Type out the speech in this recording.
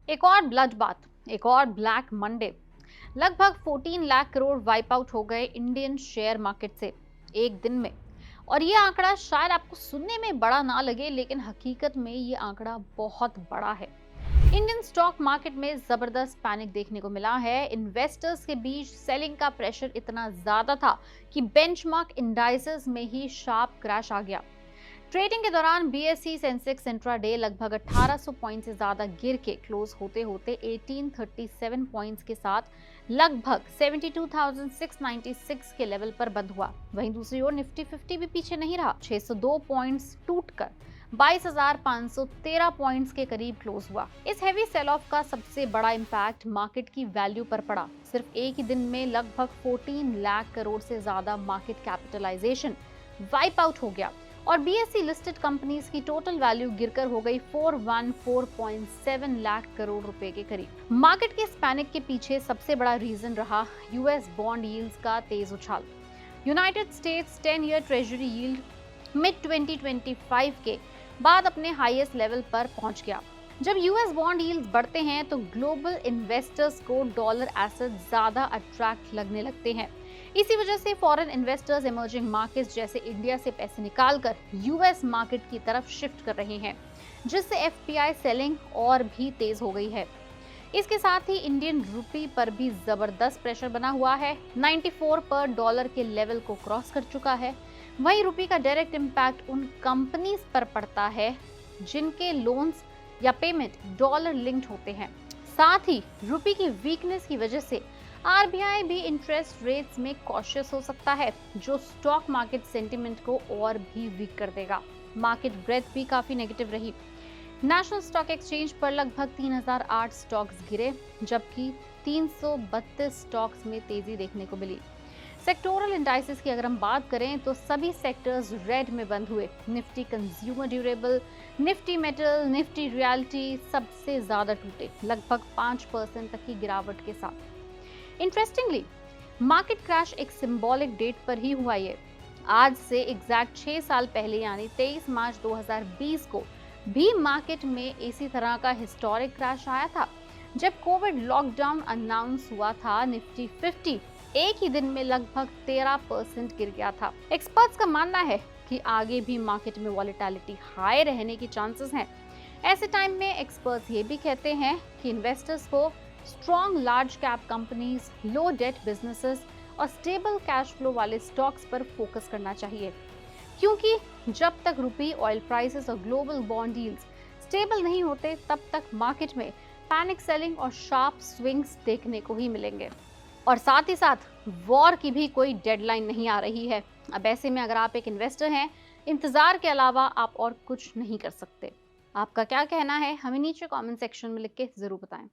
एक और blood bath, एक और ब्लैक मंडे। लगभग 14 लाख करोड़ वाइप आउट हो गए इंडियन शेयर मार्केट से एक दिन में। और ये आंकड़ा शायद आपको सुनने में बड़ा ना लगे, लेकिन हकीकत में ये आंकड़ा बहुत बड़ा है। इंडियन स्टॉक मार्केट में जबरदस्त पैनिक देखने को मिला है। इन्वेस्टर्स के बीच सेलिंग का प्रेशर इतना ज्यादा था कि बेंचमार्क इंडाइसेस में ही शार्प क्रैश आ गया। ट्रेडिंग के दौरान बीएसई सेंसेक्स इंट्राडे लगभग 1800 पॉइंट से ज्यादा गिर के क्लोज होते होते 1837 पॉइंट्स के साथ लगभग 72,696 के लेवल पर बंद हुआ। वहीं दूसरी ओर निफ्टी 50 भी पीछे नहीं रहा, 602 पॉइंट्स टूटकर 22,513 पॉइंट्स के करीब क्लोज हुआ। इस हेवी सेल ऑफ का सबसे बड़ा इंपैक्ट मार्केट की वैल्यू पर पड़ा। सिर्फ एक ही दिन में लगभग 14 लाख करोड़ से ज्यादा मार्केट कैपिटलाइजेशन वाइप आउट हो गया और बीएसई लिस्टेड कंपनीज की टोटल वैल्यू गिरकर हो गई 414.7 लाख करोड़ रुपए के करीब। मार्केट के इस पैनिक के पीछे सबसे बड़ा रीजन रहा यूएस बॉन्ड यील्ड्स का तेज उछाल। United states 10 year treasury yield mid 2025 के बाद अपने हाईएस्ट लेवल पर पहुंच गया। जब यूएस बॉन्ड यील्ड्स बढ़ते हैं तो ग्लोबल इन्वेस्टर्स को डॉलर एसेट ज्यादा अट्रैक्ट लगने लगते हैं। इसी वजह से फॉरेन इन्वेस्टर्स इमर्जिंग मार्केट्स जैसे इंडिया से पैसे निकालकर यूएस मार्केट की तरफ शिफ्ट कर रहे हैं, जिससे एफपीआई सेलिंग और भी तेज हो गई है। इसके साथ ही इंडियन रुपी पर भी जबरदस्त प्रेशर बना हुआ है। 94 पर डॉलर के लेवल को क्रॉस कर चुका है। वहीं रुपी का डायरेक्ट इम्पैक्ट उन कंपनीज पर पड़ता है जिनके लोन्स या पेमेंट डॉलर लिंक्ड होते हैं। साथ ही रुपी की वीकनेस की वजह से आरबीआई भी इंटरेस्ट रेट्स में कॉशियस हो सकता है, जो स्टॉक मार्केट सेंटिमेंट को और भी वीक कर देगा। मार्केट ब्रेथ भी काफी नेगेटिव रही। नेशनल स्टॉक एक्सचेंज पर लगभग 3008 स्टॉक्स गिरे, जबकि 332 स्टॉक्स में तेजी देखने को मिली। सेक्टोरल इंडाइसेस की अगर हम बात करें तो सभी सेक्टर्स रेड में बंद हुए। Nifty consumer durable, Nifty metal, Nifty reality सबसे ज्यादा टूटे, लगभग 5% तक की गिरावट के साथ। इंटरेस्टिंगली मार्केट क्रैश एक सिंबॉलिक डेट पर ही हुआ। ये आज से एग्जैक्ट 6 साल पहले यानी 23 मार्च 2020 को भी मार्केट में इसी तरह का हिस्टोरिक क्रैश आया था। जब कोविड लॉकडाउन अनाउंस हुआ था, निफ्टी 50 एक ही दिन में लगभग 13% गिर गया था। एक्सपर्ट्स का मानना है कि आगे भी मार्केट में वॉलेटिलिटी हाई रहने की चांसेस हैं। ऐसे टाइम में एक्सपर्ट्स ये भी कहते हैं कि इन्वेस्टर्स को स्ट्रॉन्ग लार्ज कैप कंपनीज, लो डेट बिजनेसेस और स्टेबल कैश फ्लो वाले स्टॉक्स पर फोकस करना चाहिए, क्योंकि जब तक रुपी, ऑयल प्राइसेस और ग्लोबल बॉन्ड यील्ड्स स्टेबल नहीं होते, तब तक मार्केट में पैनिक सेलिंग और शार्प स्विंग्स देखने को ही मिलेंगे। और साथ ही साथ वॉर की भी कोई डेडलाइन नहीं आ रही है। अब ऐसे में अगर आप एक इन्वेस्टर हैं, इंतजार के अलावा आप और कुछ नहीं कर सकते। आपका क्या कहना है, हमें नीचे कमेंट सेक्शन में लिख के जरूर बताएं।